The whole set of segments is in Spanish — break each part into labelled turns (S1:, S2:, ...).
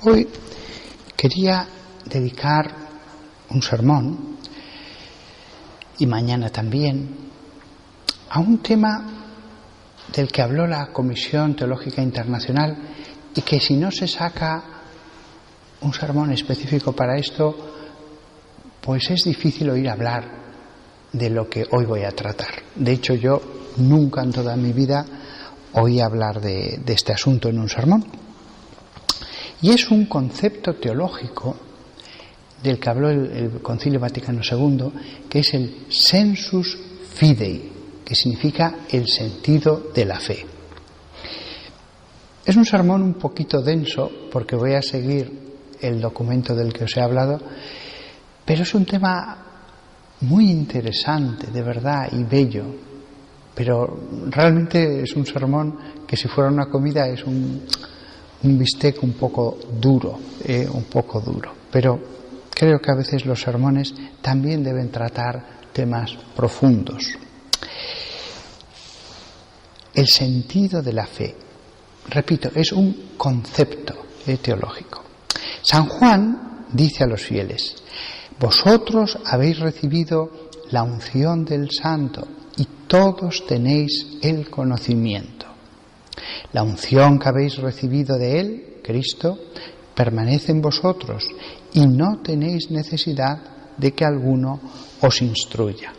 S1: Hoy quería dedicar un sermón, y mañana también, a un tema del que habló la Comisión Teológica Internacional y que si no se saca un sermón específico para esto, pues es difícil oír hablar de lo que hoy voy a tratar. De hecho, yo nunca en toda mi vida oí hablar de este asunto en un sermón. Y es un concepto teológico del que habló el Concilio Vaticano II, que es el sensus fidei, que significa el sentido de la fe. Es un sermón un poquito denso, porque voy a seguir el documento del que os he hablado, pero es un tema muy interesante, de verdad, y bello. Pero realmente es un sermón que, si fuera una comida, es un bistec un poco duro, pero creo que a veces los sermones también deben tratar temas profundos. El sentido de la fe, repito, es un concepto teológico. San Juan dice a los fieles: vosotros habéis recibido la unción del Santo y todos tenéis el conocimiento. La unción que habéis recibido de Él, Cristo, permanece en vosotros y no tenéis necesidad de que alguno os instruya.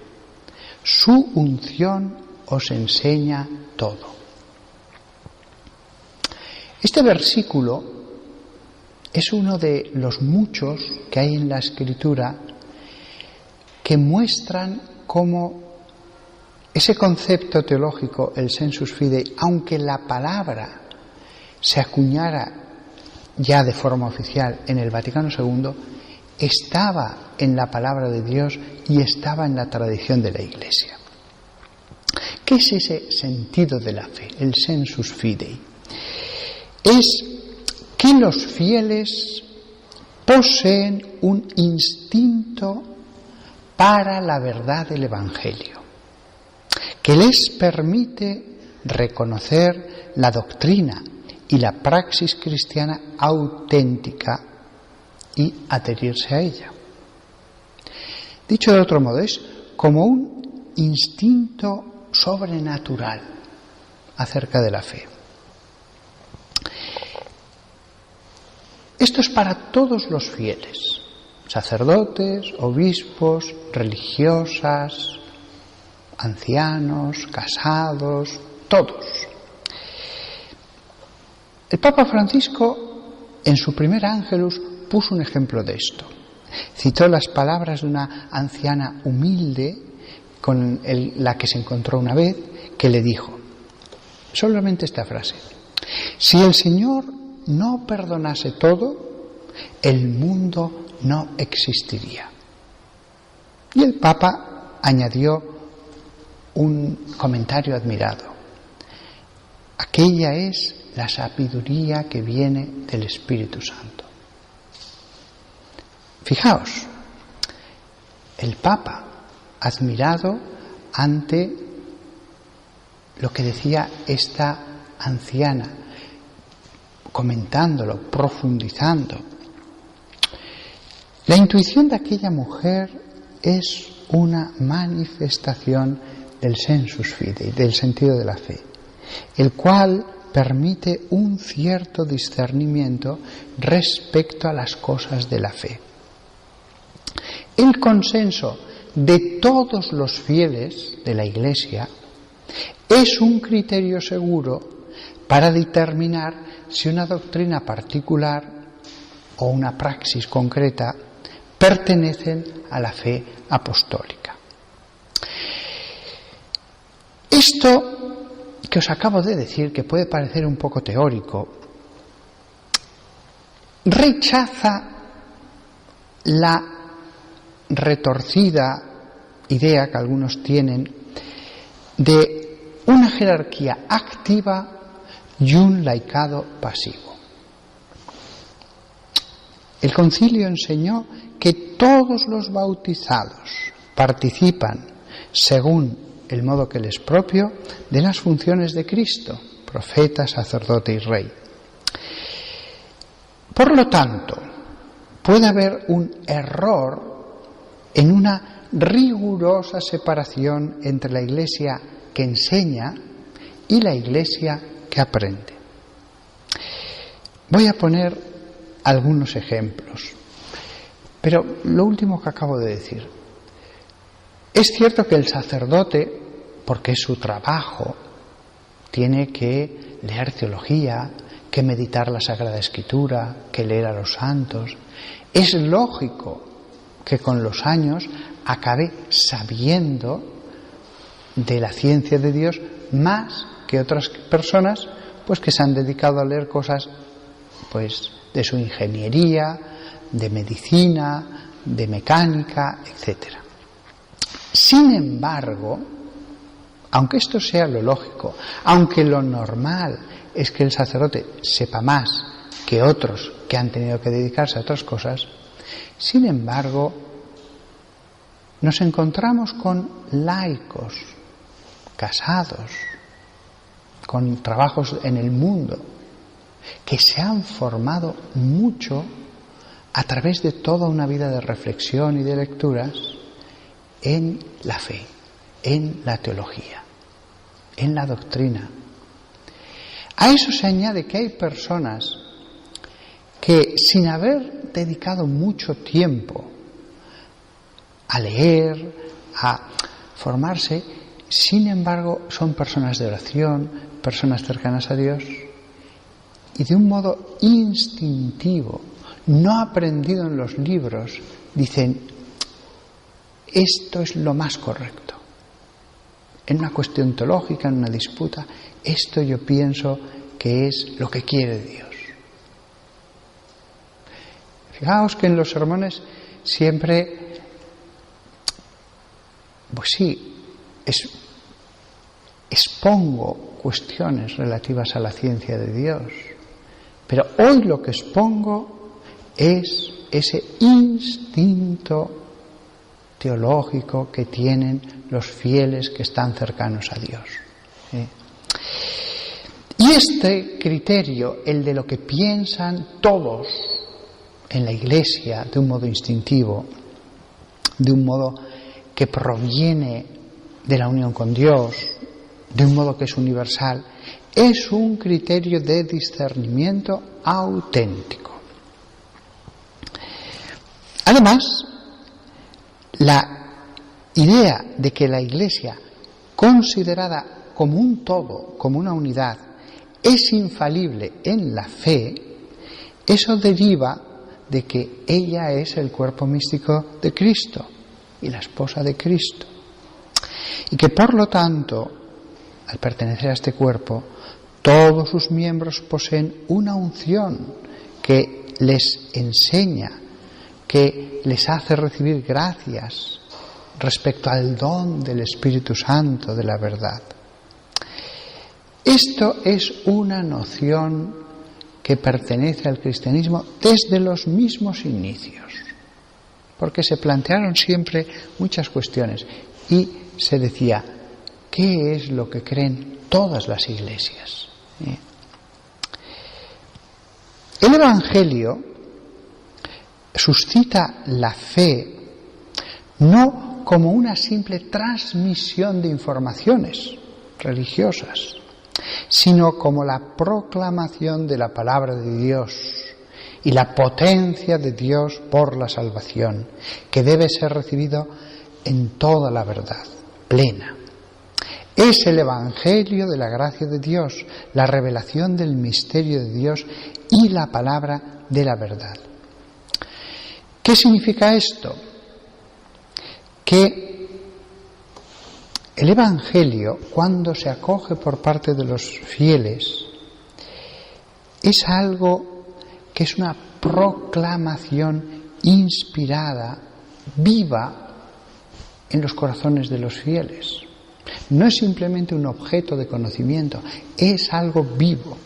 S1: Su unción os enseña todo. Este versículo es uno de los muchos que hay en la Escritura que muestran cómo ese concepto teológico, el sensus fidei, aunque la palabra se acuñara ya de forma oficial en el Vaticano II, estaba en la palabra de Dios y estaba en la tradición de la Iglesia. ¿Qué es ese sentido de la fe, el sensus fidei? Es que los fieles poseen un instinto para la verdad del Evangelio, que les permite reconocer la doctrina y la praxis cristiana auténtica y adherirse a ella. Dicho de otro modo, es como un instinto sobrenatural acerca de la fe. Esto es para todos los fieles, sacerdotes, obispos, religiosas, ancianos, casados, todos. El Papa Francisco, en su primer Ángelus, puso un ejemplo de esto. Citó las palabras de una anciana humilde con la que se encontró una vez, que le dijo solamente esta frase: si el Señor no perdonase todo, el mundo no existiría. Y el Papa añadió un comentario admirado: aquella es la sabiduría que viene del Espíritu Santo. Fijaos, el Papa admirado ante lo que decía esta anciana, comentándolo, profundizando. La intuición de aquella mujer es una manifestación del sensus fidei, del sentido de la fe, el cual permite un cierto discernimiento respecto a las cosas de la fe. El consenso de todos los fieles de la Iglesia es un criterio seguro para determinar si una doctrina particular o una praxis concreta pertenecen a la fe apostólica. Esto que os acabo de decir, que puede parecer un poco teórico, rechaza la retorcida idea que algunos tienen de una jerarquía activa y un laicado pasivo. El concilio enseñó que todos los bautizados participan, según el modo que les es propio, de las funciones de Cristo, profeta, sacerdote y rey. Por lo tanto, puede haber un error en una rigurosa separación entre la Iglesia que enseña y la Iglesia que aprende. Voy a poner algunos ejemplos, pero lo último que acabo de decir. Es cierto que el sacerdote, porque es su trabajo, tiene que leer teología, que meditar la Sagrada Escritura, que leer a los santos. Es lógico que con los años acabe sabiendo de la ciencia de Dios más que otras personas pues que se han dedicado a leer cosas pues de su ingeniería, de medicina, de mecánica, etc. Sin embargo, aunque esto sea lo lógico, aunque lo normal es que el sacerdote sepa más que otros que han tenido que dedicarse a otras cosas, sin embargo, nos encontramos con laicos, casados, con trabajos en el mundo, que se han formado mucho a través de toda una vida de reflexión y de lecturas en la fe, en la teología, en la doctrina. A eso se añade que hay personas que, sin haber dedicado mucho tiempo a leer, a formarse, sin embargo son personas de oración, personas cercanas a Dios, y de un modo instintivo, no aprendido en los libros, dicen: esto es lo más correcto. En una cuestión teológica, en una disputa, esto yo pienso que es lo que quiere Dios. Fijaos que en los sermones siempre, pues sí, expongo cuestiones relativas a la ciencia de Dios, pero hoy lo que expongo es ese instinto teológico que tienen los fieles que están cercanos a Dios. Y este criterio, el de lo que piensan todos en la Iglesia de un modo instintivo, de un modo que proviene de la unión con Dios, de un modo que es universal, es un criterio de discernimiento auténtico. Además, la idea de que la Iglesia, considerada como un todo, como una unidad, es infalible en la fe, eso deriva de que ella es el cuerpo místico de Cristo y la esposa de Cristo. Y que por lo tanto, al pertenecer a este cuerpo, todos sus miembros poseen una unción que les enseña, que les hace recibir gracias respecto al don del Espíritu Santo de la verdad. Esto es una noción que pertenece al cristianismo desde los mismos inicios, porque se plantearon siempre muchas cuestiones y se decía: ¿qué es lo que creen todas las iglesias? El Evangelio suscita la fe no como una simple transmisión de informaciones religiosas, sino como la proclamación de la palabra de Dios y la potencia de Dios por la salvación, que debe ser recibido en toda la verdad plena. Es el Evangelio de la gracia de Dios, la revelación del misterio de Dios y la palabra de la verdad. ¿Qué significa esto? Que el Evangelio, cuando se acoge por parte de los fieles, es algo que es una proclamación inspirada, viva, en los corazones de los fieles. No es simplemente un objeto de conocimiento, es algo vivo.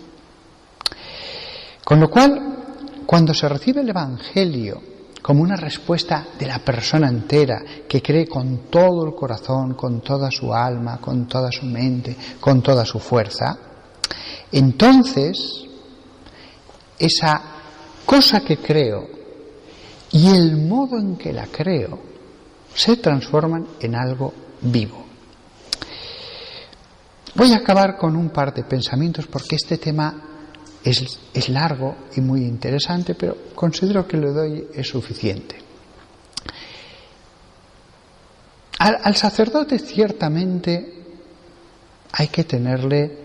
S1: Con lo cual, cuando se recibe el Evangelio como una respuesta de la persona entera, que cree con todo el corazón, con toda su alma, con toda su mente, con toda su fuerza, entonces esa cosa que creo y el modo en que la creo se transforman en algo vivo. Voy a acabar con un par de pensamientos porque este tema es largo y muy interesante, pero considero que lo doy es suficiente. Al sacerdote ciertamente hay que tenerle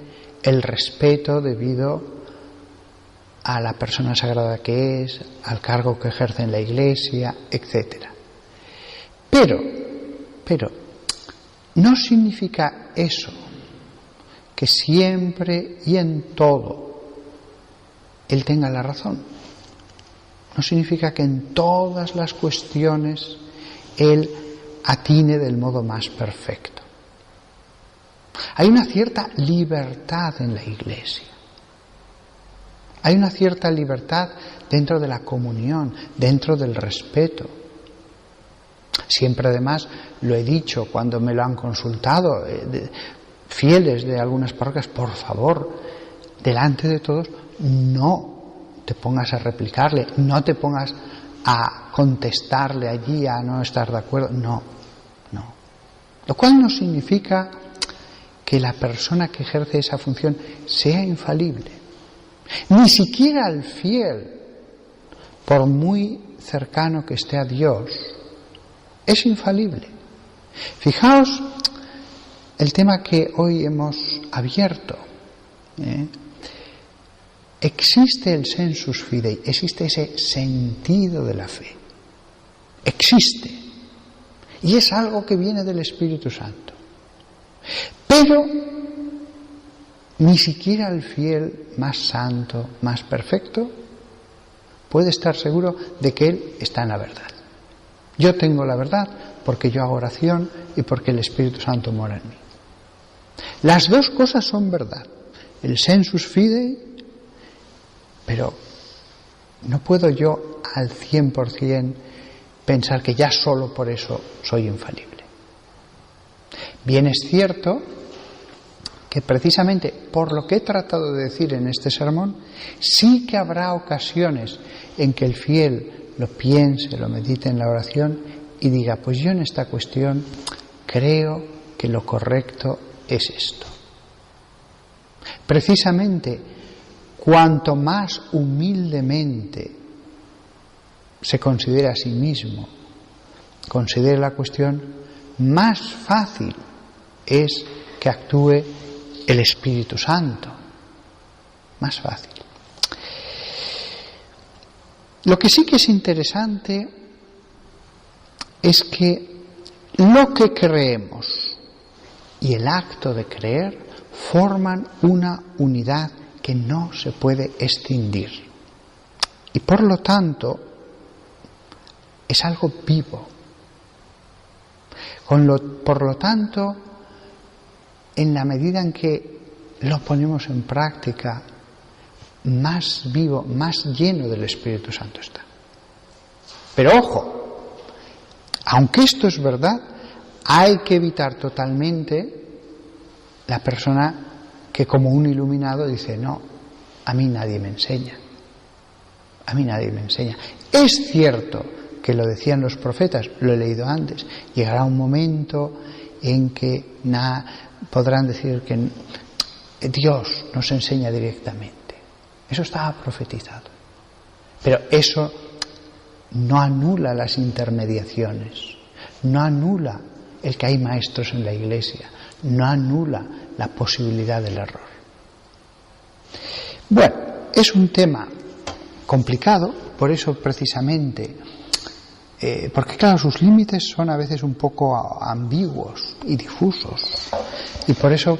S1: el respeto debido a la persona sagrada que es, al cargo que ejerce en la Iglesia, etc. Pero no significa eso que siempre y en todo él tenga la razón. No significa que en todas las cuestiones él atine del modo más perfecto. Hay una cierta libertad en la Iglesia. Hay una cierta libertad dentro de la comunión, dentro del respeto. Siempre además lo he dicho cuando me lo han consultado, fieles de algunas parroquias, por favor, delante de todos, no te pongas a replicarle, no te pongas a contestarle allí, a no estar de acuerdo, no. Lo cual no significa que la persona que ejerce esa función sea infalible. Ni siquiera el fiel, por muy cercano que esté a Dios, es infalible. Fijaos el tema que hoy hemos abierto. Existe el sensus fidei, existe ese sentido de la fe. Existe. Y es algo que viene del Espíritu Santo. Pero ni siquiera el fiel más santo, más perfecto, puede estar seguro de que él está en la verdad. Yo tengo la verdad porque yo hago oración y porque el Espíritu Santo mora en mí. Las dos cosas son verdad. El sensus fidei, pero no puedo yo al 100% pensar que ya solo por eso soy infalible. Bien es cierto que precisamente por lo que he tratado de decir en este sermón, sí que habrá ocasiones en que el fiel lo piense, lo medite en la oración y diga, pues yo en esta cuestión creo que lo correcto es esto. Precisamente, cuanto más humildemente se considera a sí mismo, considere la cuestión, más fácil es que actúe el Espíritu Santo. Más fácil. Lo que sí que es interesante es que lo que creemos y el acto de creer forman una unidad que no se puede extinguir. Y por lo tanto, es algo vivo. Por lo tanto, en la medida en que lo ponemos en práctica, más vivo, más lleno del Espíritu Santo está. Pero ojo, aunque esto es verdad, hay que evitar totalmente la persona que como un iluminado dice, no, a mí nadie me enseña. A mí nadie me enseña. Es cierto que lo decían los profetas, lo he leído antes, llegará un momento en que podrán decir que Dios nos enseña directamente. Eso estaba profetizado. Pero eso no anula las intermediaciones, no anula el que hay maestros en la Iglesia, no anula la posibilidad del error. Bueno, es un tema complicado, por eso precisamente, porque claro, sus límites son a veces un poco ambiguos y difusos, y por eso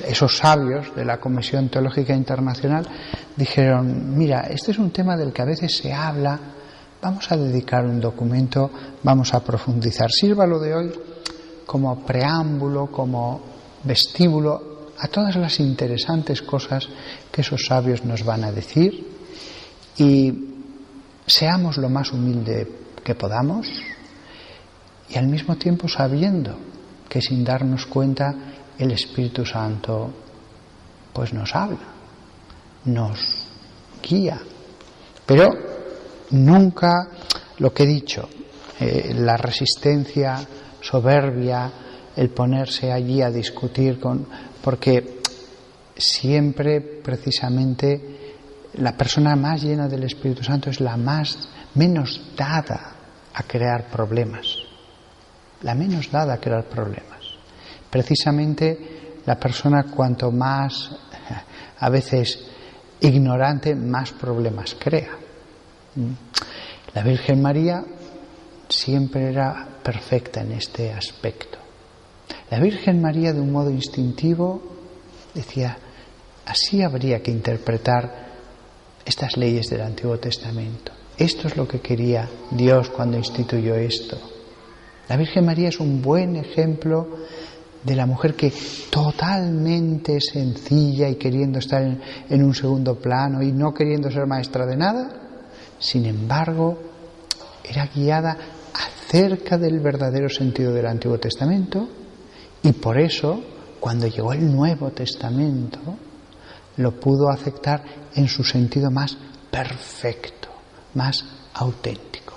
S1: esos sabios de la Comisión Teológica Internacional dijeron, mira, este es un tema del que a veces se habla, vamos a dedicar un documento, vamos a profundizar. Sirva lo de hoy como preámbulo, como vestíbulo a todas las interesantes cosas que esos sabios nos van a decir, y seamos lo más humilde que podamos, y al mismo tiempo sabiendo que sin darnos cuenta el Espíritu Santo pues nos habla, nos guía, Pero nunca, lo que he dicho, la resistencia soberbia, el ponerse allí a discutir porque siempre precisamente la persona más llena del Espíritu Santo es la menos dada a crear problemas. La menos dada a crear problemas. Precisamente la persona cuanto más a veces ignorante, más problemas crea. La Virgen María siempre era perfecta en este aspecto. La Virgen María, de un modo instintivo, decía, así habría que interpretar estas leyes del Antiguo Testamento. Esto es lo que quería Dios cuando instituyó esto. La Virgen María es un buen ejemplo de la mujer que totalmente sencilla y queriendo estar en un segundo plano y no queriendo ser maestra de nada, sin embargo, era guiada acerca del verdadero sentido del Antiguo Testamento, y por eso, cuando llegó el Nuevo Testamento, lo pudo aceptar en su sentido más perfecto, más auténtico.